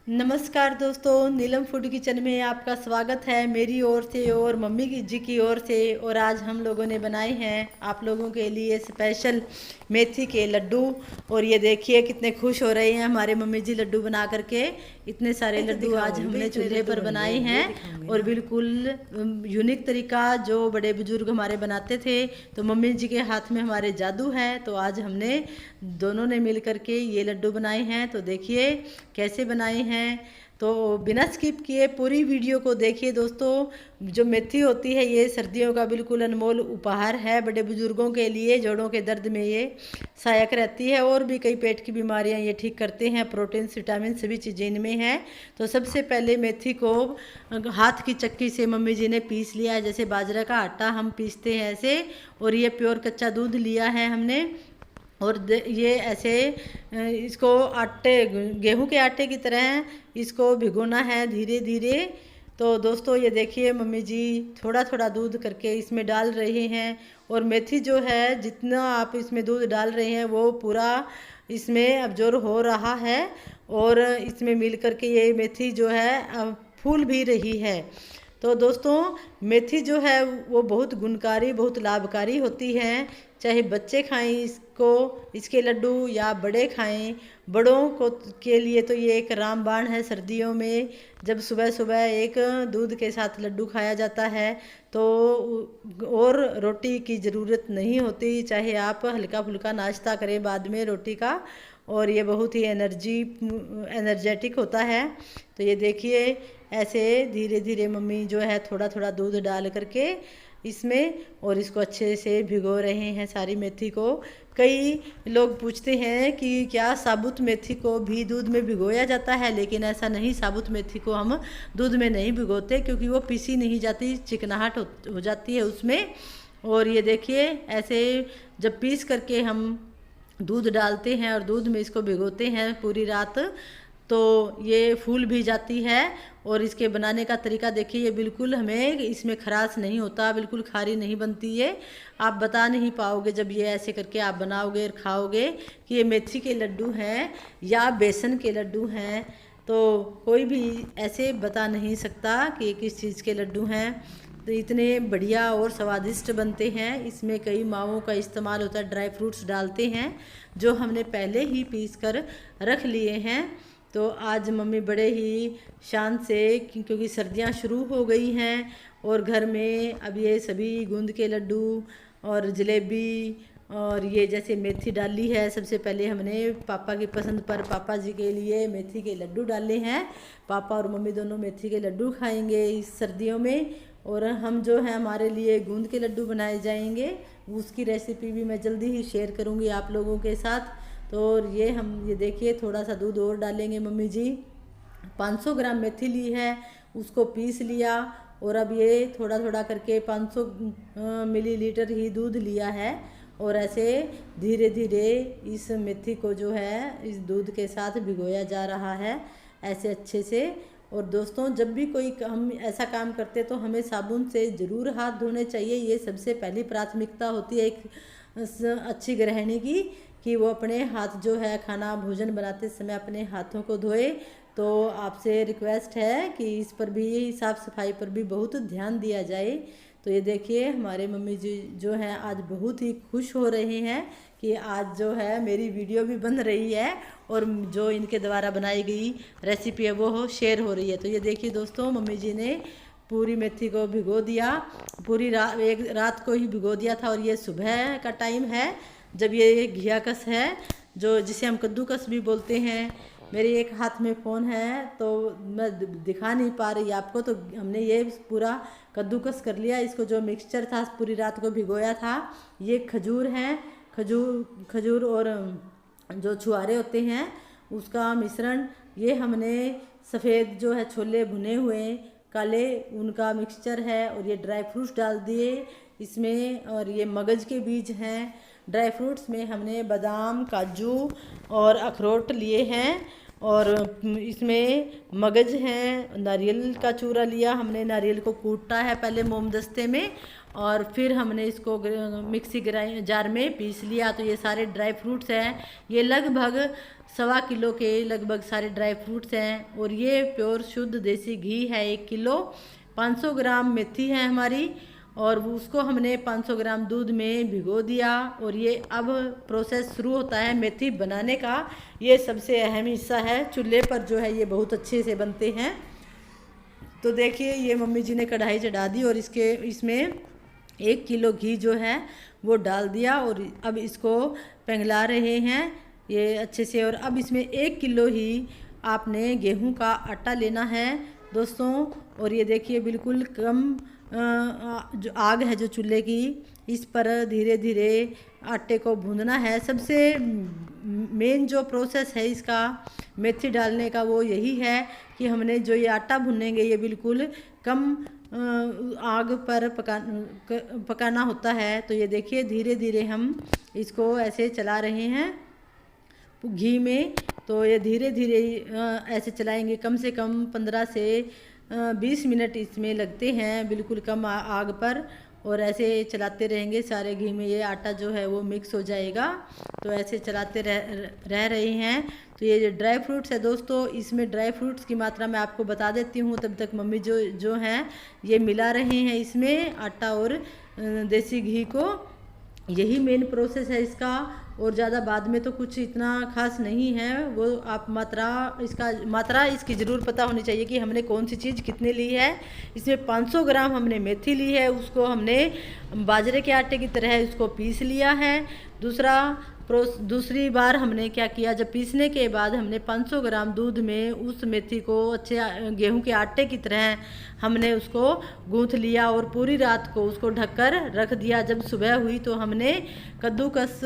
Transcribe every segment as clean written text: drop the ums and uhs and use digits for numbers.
नमस्कार दोस्तों, नीलम food kitchen में आपका स्वागत है मेरी ओर से और मम्मी की जी की ओर से। और आज हम लोगों ने बनाए हैं आप लोगों के लिए स्पेशल मेथी के लड्डू। और ये देखिए कितने खुश हो रहे हैं हमारे मम्मी जी लड्डू बना करके। इतने सारे लड्डू आज हमने चूल्हे पर बनाए हैं और बिल्कुल यूनिक तरीका जो बड़े बुजुर्ग हमारे बनाते थे। तो मम्मी जी के हाथ में हमारे जादू है, तो आज हमने दोनों ने मिल करके ये लड्डू बनाए हैं। तो देखिए कैसे बनाए हैं। तो बिना स्किप किए पूरी वीडियो को देखिए दोस्तों। जो मेथी होती है ये सर्दियों का बिल्कुल अनमोल उपहार है बड़े बुजुर्गों के लिए। जोड़ों के दर्द में ये सहायक रहती है और भी कई पेट की बीमारियां ये ठीक करते हैं। प्रोटीन विटामिन सभी चीज़ें इनमें हैं। तो सबसे पहले मेथी को हाथ की चक्की से मम्मी जी ने पीस लिया है, जैसे बाजरा का आटा हम पीसते हैं ऐसे। और ये प्योर कच्चा दूध लिया है हमने। और ये ऐसे इसको आटे गेहूं के आटे की तरह इसको भिगोना है धीरे धीरे। तो दोस्तों ये देखिए मम्मी जी थोड़ा थोड़ा दूध करके इसमें डाल रहे हैं। और मेथी जो है जितना आप इसमें दूध डाल रहे हैं वो पूरा इसमें अब्जॉर्ब हो रहा है। और इसमें मिल करके ये मेथी जो है फूल भी रही है। तो दोस्तों मेथी जो है वो बहुत गुणकारी बहुत लाभकारी होती है। चाहे बच्चे खाएं इसको, इसके लड्डू, या बड़े खाएं। बड़ों को के लिए तो ये एक रामबाण है सर्दियों में। जब सुबह सुबह एक दूध के साथ लड्डू खाया जाता है तो और रोटी की ज़रूरत नहीं होती। चाहे आप हल्का फुल्का नाश्ता करें बाद में रोटी का। और ये बहुत ही एनर्जेटिक होता है। तो ये देखिए ऐसे धीरे धीरे मम्मी जो है थोड़ा थोड़ा दूध डाल करके इसमें और इसको अच्छे से भिगो रहे हैं सारी मेथी को। कई लोग पूछते हैं कि क्या साबुत मेथी को भी दूध में भिगोया जाता है, लेकिन ऐसा नहीं। साबुत मेथी को हम दूध में नहीं भिगोते क्योंकि वो पीसी नहीं जाती, चिकनाहट हो जाती है उसमें। और ये देखिए ऐसे जब पीस करके हम दूध डालते हैं और दूध में इसको भिगोते हैं पूरी रात तो ये फूल भी जाती है। और इसके बनाने का तरीका देखिए, ये बिल्कुल हमें इसमें खराश नहीं होता, बिल्कुल खारी नहीं बनती है। आप बता नहीं पाओगे जब ये ऐसे करके आप बनाओगे और खाओगे कि ये मेथी के लड्डू हैं या बेसन के लड्डू हैं। तो कोई भी ऐसे बता नहीं सकता कि किस चीज़ के लड्डू हैं। तो इतने बढ़िया और स्वादिष्ट बनते हैं। इसमें कई मावों का इस्तेमाल होता है, ड्राई फ्रूट्स डालते हैं जो हमने पहले ही पीस कर रख लिए हैं। तो आज मम्मी बड़े ही शान से, क्योंकि सर्दियां शुरू हो गई हैं और घर में अब ये सभी गूंद के लड्डू और जलेबी और ये जैसे मेथी डाली है। सबसे पहले हमने पापा की पसंद पर पापा जी के लिए मेथी के लड्डू डाले हैं। पापा और मम्मी दोनों मेथी के लड्डू खाएंगे इस सर्दियों में। और हम जो है हमारे लिए गूंद के लड्डू बनाए जाएंगे, उसकी रेसिपी भी मैं जल्दी ही शेयर करूंगी आप लोगों के साथ। तो ये देखिए थोड़ा सा दूध और डालेंगे मम्मी जी। 500 ग्राम मेथी ली है, उसको पीस लिया। और अब ये थोड़ा थोड़ा करके 500 मिलीलीटर ही दूध लिया है। और ऐसे धीरे धीरे इस मेथी को जो है इस दूध के साथ भिगोया जा रहा है ऐसे अच्छे से। और दोस्तों जब भी कोई हम ऐसा काम करते तो हमें साबुन से ज़रूर हाथ धोने चाहिए। ये सबसे पहली प्राथमिकता होती है एक अच्छी गृहिणी की, कि वो अपने हाथ जो है खाना भोजन बनाते समय अपने हाथों को धोए। तो आपसे रिक्वेस्ट है कि इस पर भी, साफ़ सफाई पर भी बहुत ध्यान दिया जाए। तो ये देखिए हमारे मम्मी जी जो हैं आज बहुत ही खुश हो रहे हैं कि आज जो है मेरी वीडियो भी बन रही है और जो इनके द्वारा बनाई गई रेसिपी है वो शेयर हो रही है। तो ये देखिए दोस्तों मम्मी जी ने पूरी मेथी को भिगो दिया, पूरी एक रात को ही भिगो दिया था। और ये सुबह का टाइम है जब ये घियाकस है जो जिसे हम कद्दूकस भी बोलते हैं। मेरे एक हाथ में फ़ोन है तो मैं दिखा नहीं पा रही आपको। तो हमने ये पूरा कद्दूकस कर लिया। इसको जो मिक्सचर था पूरी रात को भिगोया था, ये खजूर हैं, खजूर और जो छुहारे होते हैं उसका मिश्रण। ये हमने सफ़ेद जो है छोले भुने हुए काले उनका मिक्सचर है। और ये ड्राई फ्रूट्स डाल दिए इसमें। और ये मगज के बीज हैं। ड्राई फ्रूट्स में हमने बादाम, काजू और अखरोट लिए हैं। और इसमें मगज है, नारियल का चूरा लिया हमने, नारियल को कूटा है पहले मोमदस्ते में और फिर हमने इसको मिक्सी जार में पीस लिया। तो ये सारे ड्राई फ्रूट्स हैं, ये लगभग 1.25 किलो के लगभग सारे ड्राई फ्रूट्स हैं। और ये प्योर शुद्ध देसी घी है 1 किलो। 500 ग्राम मेथी है हमारी और उसको हमने 500 ग्राम दूध में भिगो दिया। और ये अब प्रोसेस शुरू होता है मेथी बनाने का। ये सबसे अहम हिस्सा है, चूल्हे पर जो है ये बहुत अच्छे से बनते हैं। तो देखिए ये मम्मी जी ने कढ़ाई चढ़ा दी और इसमें 1 किलो घी जो है वो डाल दिया और अब इसको पिघला रहे हैं ये अच्छे से। और अब इसमें 1 किलो ही आपने गेहूं का आटा लेना है दोस्तों। और ये देखिए बिल्कुल कम जो आग है जो चूल्हे की, इस पर धीरे धीरे आटे को भूनना है। सबसे मेन जो प्रोसेस है इसका मेथी डालने का वो यही है कि हमने जो ये आटा भूनेंगे ये बिल्कुल कम आग पर पकाना होता है। तो ये देखिए धीरे धीरे हम इसको ऐसे चला रहे हैं घी में। तो ये धीरे धीरे ऐसे चलाएंगे, कम से कम 15 से 20 मिनट इसमें लगते हैं बिल्कुल कम आग पर। और ऐसे चलाते रहेंगे, सारे घी में ये आटा जो है वो मिक्स हो जाएगा। तो ऐसे चलाते रह रहे हैं। तो ये जो ड्राई फ्रूट्स है दोस्तों, इसमें ड्राई फ्रूट्स की मात्रा मैं आपको बता देती हूँ। तब तक मम्मी जो हैं ये मिला रहे हैं इसमें आटा और देसी घी को। यही मेन प्रोसेस है इसका और ज़्यादा बाद में तो कुछ इतना खास नहीं है। वो आप मात्रा इसकी ज़रूर पता होनी चाहिए कि हमने कौन सी चीज़ कितनी ली है। इसमें 500 ग्राम हमने मेथी ली है, उसको हमने बाजरे के आटे की तरह उसको पीस लिया है। दूसरी बार हमने क्या किया, जब पीसने के बाद हमने 500 ग्राम दूध में उस मेथी को अच्छे गेहूं के आटे की तरह हमने उसको गूंथ लिया और पूरी रात को उसको ढककर रख दिया। जब सुबह हुई तो हमने कद्दूकस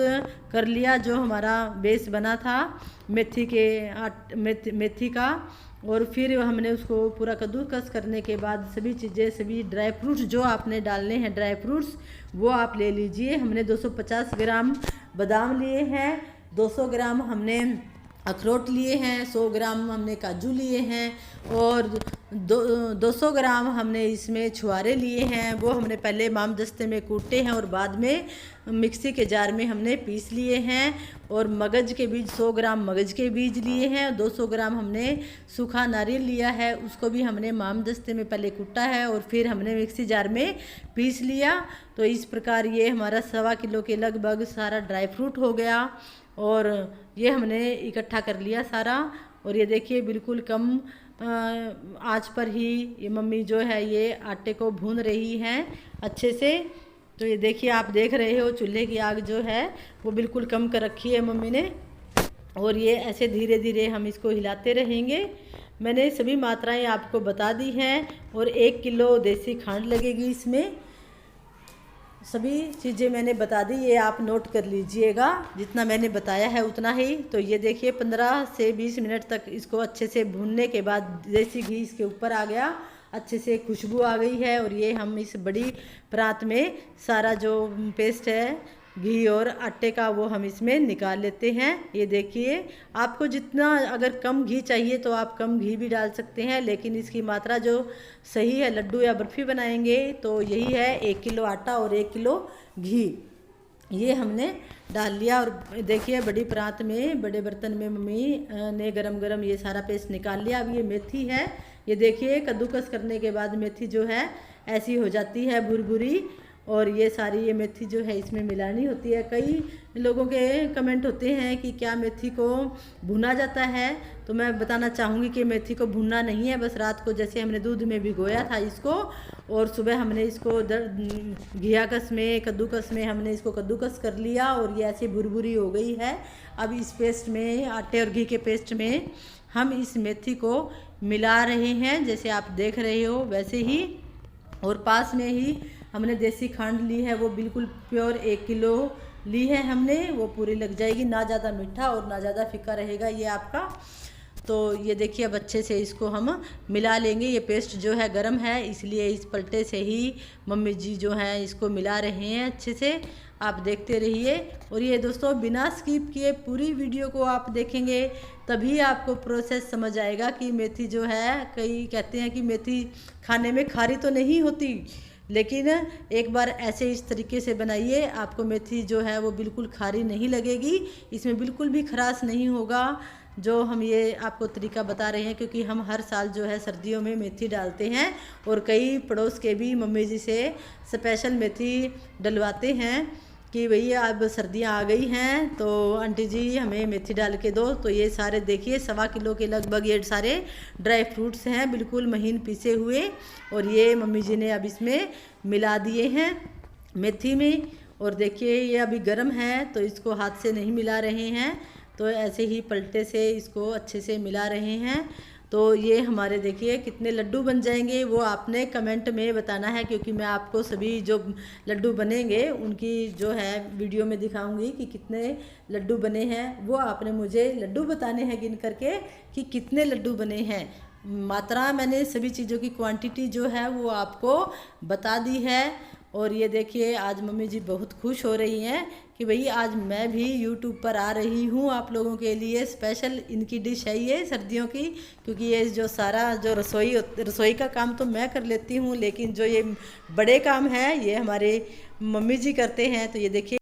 कर लिया जो हमारा बेस बना था मेथी का। और फिर हमने उसको पूरा कद्दूकस करने के बाद सभी ड्राई फ्रूट्स जो आपने डालने हैं ड्राई फ्रूट्स वो आप ले लीजिए। हमने 250 ग्राम बादाम लिए हैं, 200 ग्राम हमने अखरोट लिए हैं, 100 ग्राम हमने काजू लिए हैं और 200 ग्राम हमने इसमें छुआरे लिए हैं। वो हमने पहले मोमदस्ते में कूटे हैं और बाद में मिक्सी के जार में हमने पीस लिए हैं। और मगज के बीज 100 ग्राम मगज के बीज लिए हैं। 200 ग्राम हमने सूखा नारियल लिया है, उसको भी हमने मोमदस्ते में पहले कूटा है और फिर हमने मिक्सी जार में पीस लिया। तो इस प्रकार ये हमारा 1.25 किलो के लगभग सारा ड्राई फ्रूट हो गया और ये हमने इकट्ठा कर लिया सारा। और ये देखिए बिल्कुल कम आंच पर ही ये मम्मी जो है ये आटे को भून रही हैं अच्छे से। तो ये देखिए आप देख रहे हो चूल्हे की आग जो है वो बिल्कुल कम कर रखी है मम्मी ने। और ये ऐसे धीरे धीरे हम इसको हिलाते रहेंगे। मैंने सभी मात्राएं आपको बता दी हैं और 1 किलो देसी खांड लगेगी इसमें। सभी चीज़ें मैंने बता दी, ये आप नोट कर लीजिएगा, जितना मैंने बताया है उतना ही। तो ये देखिए 15 से 20 मिनट तक इसको अच्छे से भूनने के बाद देसी घी इसके ऊपर आ गया, अच्छे से खुशबू आ गई है। और ये हम इस बड़ी परात में सारा जो पेस्ट है घी और आटे का वो हम इसमें निकाल लेते हैं। ये देखिए आपको जितना अगर कम घी चाहिए तो आप कम घी भी डाल सकते हैं, लेकिन इसकी मात्रा जो सही है लड्डू या बर्फ़ी बनाएंगे तो यही है 1 किलो आटा और 1 किलो घी ये हमने डाल लिया। और देखिए बड़ी परात में बड़े बर्तन में मम्मी ने गरम गरम ये सारा पेस्ट निकाल लिया। अब ये मेथी है, ये देखिए कद्दूकस करने के बाद मेथी जो है ऐसी हो जाती है भुरभुरी। और ये सारी ये मेथी जो है इसमें मिलानी होती है। कई लोगों के कमेंट होते हैं कि क्या मेथी को भुना जाता है, तो मैं बताना चाहूँगी कि मेथी को भुनना नहीं है। बस रात को जैसे हमने दूध में भिगोया था इसको और सुबह हमने इसको घियाकस में कद्दूकस में हमने इसको कद्दूकस कर लिया और ये ऐसी भुरभुरी हो गई है। अब इस पेस्ट में आटे और घी के पेस्ट में हम इस मेथी को मिला रहे हैं, जैसे आप देख रहे हो वैसे ही। और पास में ही हमने देसी खांड ली है, वो बिल्कुल प्योर 1 किलो ली है हमने, वो पूरी लग जाएगी, ना ज़्यादा मीठा और ना ज़्यादा फीका रहेगा ये आपका। तो ये देखिए अब अच्छे से इसको हम मिला लेंगे। ये पेस्ट जो है गर्म है इसलिए इस पलटे से ही मम्मी जी जो हैं इसको मिला रहे हैं अच्छे से। आप देखते रहिए। और ये दोस्तों बिना स्किप किए पूरी वीडियो को आप देखेंगे तभी आपको प्रोसेस समझ आएगा कि मेथी जो है, कई कहते हैं कि मेथी खाने में खारी तो नहीं होती, लेकिन एक बार ऐसे इस तरीके से बनाइए, आपको मेथी जो है वो बिल्कुल खारी नहीं लगेगी, इसमें बिल्कुल भी खराश नहीं होगा। जो हम ये आपको तरीका बता रहे हैं क्योंकि हम हर साल जो है सर्दियों में मेथी डालते हैं और कई पड़ोस के भी मम्मी जी से स्पेशल मेथी डलवाते हैं कि भैया अब सर्दियाँ आ गई हैं तो आंटी जी हमें मेथी डाल के दो। तो ये सारे देखिए 1.25 किलो के लगभग ये सारे ड्राई फ्रूट्स हैं, बिल्कुल महीन पीसे हुए, और ये मम्मी जी ने अब इसमें मिला दिए हैं मेथी में। और देखिए ये अभी गर्म है तो इसको हाथ से नहीं मिला रहे हैं, तो ऐसे ही पलटे से इसको अच्छे से मिला रहे हैं। तो ये हमारे देखिए कितने लड्डू बन जाएंगे वो आपने कमेंट में बताना है, क्योंकि मैं आपको सभी जो लड्डू बनेंगे उनकी जो है वीडियो में दिखाऊंगी कि कितने लड्डू बने हैं। वो आपने मुझे लड्डू बताने हैं गिन करके कि कितने लड्डू बने हैं। मात्रा मैंने सभी चीज़ों की क्वांटिटी जो है वो आपको बता दी है। और ये देखिए आज मम्मी जी बहुत खुश हो रही हैं कि भाई आज मैं भी यूट्यूब पर आ रही हूँ आप लोगों के लिए। स्पेशल इनकी डिश है ये सर्दियों की, क्योंकि ये जो सारा जो रसोई का काम तो मैं कर लेती हूँ, लेकिन जो ये बड़े काम है ये हमारे मम्मी जी करते हैं। तो ये देखिए